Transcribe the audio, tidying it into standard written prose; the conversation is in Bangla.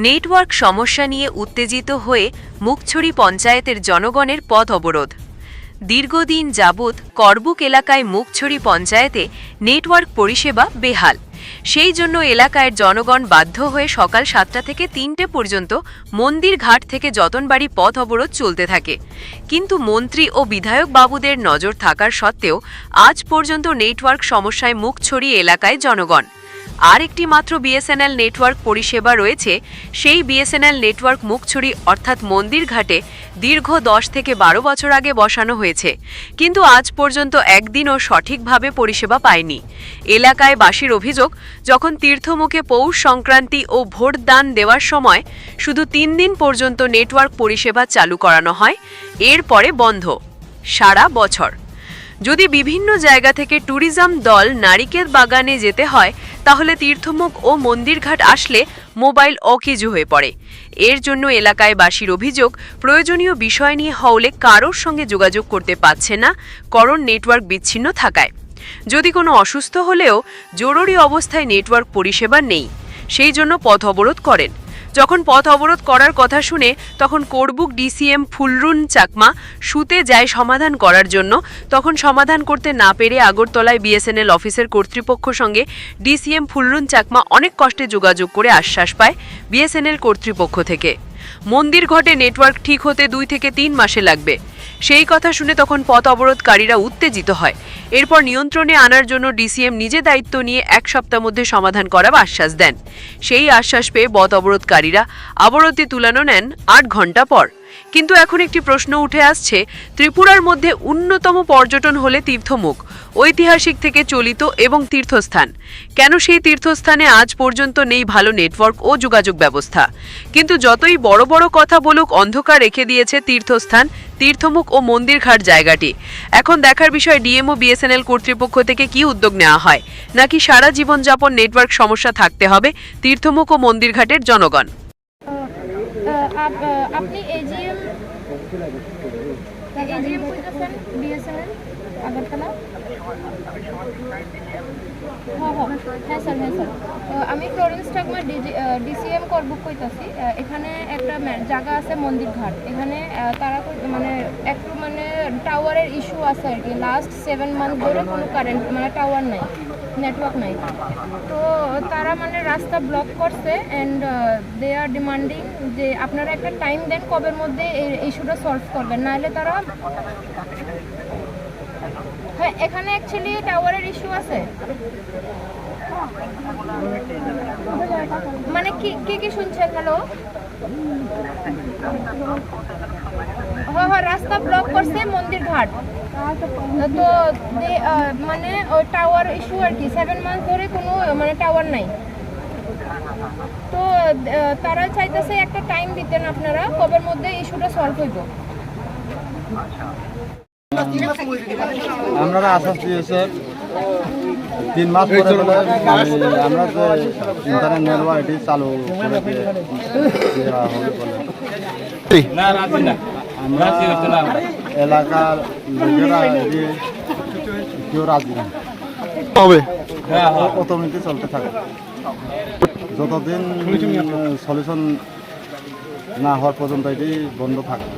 নেটওয়ার্ক সমস্যা নিয়ে উত্তেজিত হয়ে মুখছড়ি পঞ্চায়েতের জনগণের পথ অবরোধ। দীর্ঘদিন যাবৎ করবুক এলাকায় মুখছড়ি পঞ্চায়েতে নেটওয়ার্ক পরিষেবা বেহাল। সেই জন্য এলাকার জনগণ বাধ্য হয়ে সকাল 7টা থেকে 3টে পর্যন্ত মন্দির ঘাট থেকে যতনবাড়ি পথ অবরোধ চলতে থাকে। কিন্তু মন্ত্রী ও বিধায়ক বাবুদের নজর থাকার সত্ত্বেও আজ পর্যন্ত নেটওয়ার্ক সমস্যায় মুখছড়ি এলাকায় জনগণ। আর একটি মাত্র বিএসএনএল নেটওয়ার্ক পরিষেবা রয়েছে। সেই বিএসএনএল নেটওয়ার্ক মুখছড়ি অর্থাৎ মন্দির ঘাটে দীর্ঘ 10 থেকে 12 বছর আগে বসানো হয়েছে, কিন্তু আজ পর্যন্ত একদিনও সঠিকভাবে পরিষেবা পায়নি। এলাকায় বাসীর অভিযোগ, যখন তীর্থমুখে পৌষ সংক্রান্তি ও ভোটদান দেওয়ার সময় শুধু 3 দিন পর্যন্ত নেটওয়ার্ক পরিষেবা চালু করানো হয়, এরপরে বন্ধ সারা বছর। যদি বিভিন্ন জায়গা থেকে ট্যুরিজম দল নারিকেল বাগানে যেতে হয়, তাহলে তীর্থমুখ ও মন্দিরঘাট আসলে মোবাইল অকেজো হয়ে পড়ে। এর জন্য এলাকায় বাসীর অভিযোগ, প্রয়োজনীয় বিষয় নিয়ে হলে কারোর সঙ্গে যোগাযোগ করতে পারছে না, কারণ নেটওয়ার্ক বিচ্ছিন্ন থাকায়। যদি কোনো অসুস্থ হলেও জরুরি অবস্থায় নেটওয়ার্ক পরিষেবা নেই, সেই জন্য পথ অবরোধ করেন। যখন পথ অবরোধ করার কথা শুনে তখন করবুক ডিসিএম ফুলরুন চাকমা শুতে যায় সমাধান করার জন্য। তখন সমাধান করতে না পেরে আগরতলায় বিএসএনএল অফিসের কর্তৃপক্ষ সঙ্গে ডিসিএম ফুলরুন চাকমা অনেক কষ্টে যোগাযোগ করে আশ্বাস পায় বিএসএনএল কর্তৃপক্ষ থেকে মন্দির ঘটে নেটওয়ার্ক ঠিক হতে 2 থেকে 3 মাসে লাগবে। সেই কথা শুনে তখন পথ অবরোধকারীরা উত্তেজিত হয়। এরপর নিয়ন্ত্রণে আনার জন্য ডিসিএম নিজে দায়িত্ব নিয়ে 1 সপ্তাহ মধ্যে সমাধান করার আশ্বাস দেন। সেই আশ্বাস পেয়ে পথ অবরোধকারীরা অবরোধে তুলানো নেন 8 ঘন্টা পর। কিন্তু এখন একটি প্রশ্ন উঠে আসছে, ত্রিপুরার মধ্যে অন্যতম পর্যটন হলে তীর্থমুখ, ঐতিহাসিক থেকে চলিত এবং তীর্থস্থান। কেন সেই তীর্থস্থানে আজ পর্যন্ত নেই ভালো নেটওয়ার্ক ও যোগাযোগ ব্যবস্থা? কিন্তু যতই বড় বড় কথা বলুক, অন্ধকার রেখে দিয়েছে তীর্থস্থান, তীর্থমুখ ও মন্দিরঘাট জায়গাটি। এখন দেখার বিষয় ডিএম ও বিএসএনএল কর্তৃপক্ষ থেকে কি উদ্যোগ নেওয়া হয়, নাকি সারা জীবনযাপন নেটওয়ার্ক সমস্যা থাকতে হবে তীর্থমুখ ও মন্দিরঘাটের জনগণ। আপনি এজিএম কইতেছেন বিএসএনএল আগরতলা? হ্যাঁ স্যার। আমি ফ্লোরেন্স চাকমা ডিসিএম করবুক কইতাছি। এখানে একটা জায়গা আছে মন্দির ঘাট, এখানে তারা একটু টাওয়ারের ইস্যু আছে আর কি। লাস্ট 7 মান্থ ধরে কোনো কারেন্ট টাওয়ার নাই, নেটওয়ার্ক নাই। তো তারা রাস্তা ব্লক করছে অ্যান্ড দে আর ডিমান্ডিং যে আপনারা একটা টাইম দেন কবের মধ্যে এই ইস্যুটা সলভ করবেন, নাহলে তারা। হ্যাঁ, এখানে অ্যাকচুয়ালি টাওয়ারের ইস্যু আছে। কি শুনছেন? হ্যালো, হ্যাঁ, রাস্তা ব্লক করছে মন্দির ঘাট। তো ওই টাওয়ার ইস্যু আর কি। 7 মান্থ ধরে কোনো টাওয়ার নাই। তো তারা চাইতেছে একটা টাইম দিতেন আপনারা, কবের মধ্যে ইস্যুটা সলভ হইব। আমরা আশ্বাস দিয়েছে 3 মাস পরে আমরা যে ইন্টারনেট নেটওয়ার্ক এটি চালু করে দেওয়া হবে বলে আমরা এলাকার লোকেরা এটি কেউ রাজি না হবে, অটোমেটিক চলতে থাকে। যতদিন সলিউশন না হওয়ার পর্যন্ত এটি বন্ধ থাকে।